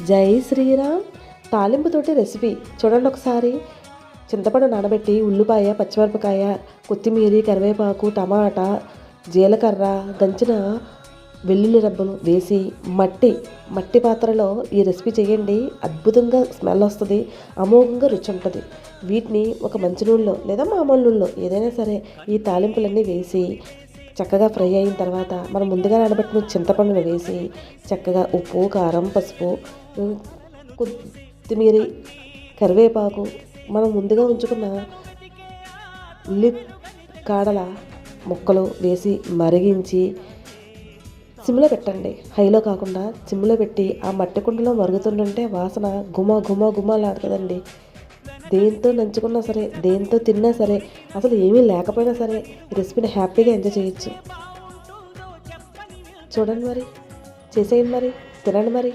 జై శ్రీరామ్. తాలింపుతోటి రెసిపీ చూడండి ఒకసారి. చింతపండు నానబెట్టి ఉల్లిపాయ, పచ్చిమిరపకాయ, కొత్తిమీర, కరివేపాకు, టమాటా, జీలకర్ర, దంచిన వెల్లుల్లి రబ్బలు వేసి మట్టి పాత్రలో ఈ రెసిపీ చేయండి. అద్భుతంగా స్మెల్ వస్తుంది, అమోఘంగా రుచి ఉంటుంది. వీటిని ఒక మంచి నూనెలో లేదా మామూలు నూనెలో ఏదైనా సరే ఈ తాలింపులన్నీ వేసి చక్కగా ఫ్రై అయిన తర్వాత మనం ముందుగా నానబెట్టిన చింతపండును వేసి చక్కగా ఉప్పు, కారం, పసుపు, కొత్తిమీర, కరివేపాకు, మనం ముందుగా ఉంచుకున్న ఉల్లి కాడల ముక్కలు వేసి మరిగించి సిమ్లో పెట్టండి. హైలో కాకుండా సిమ్లో పెట్టి ఆ మట్టి కుండలో మరుగుతుంటే వాసన గుమలాడుతుందండి. దేంతో నంచుకున్నా సరే, దేంతో తిన్నా సరే, అసలు ఏమీ లేకపోయినా సరే ఈ రెసిపీని హ్యాపీగా ఎంజాయ్ చేయొచ్చు. చూడండి మరి, చేసేయండి మరి, తినండి మరి.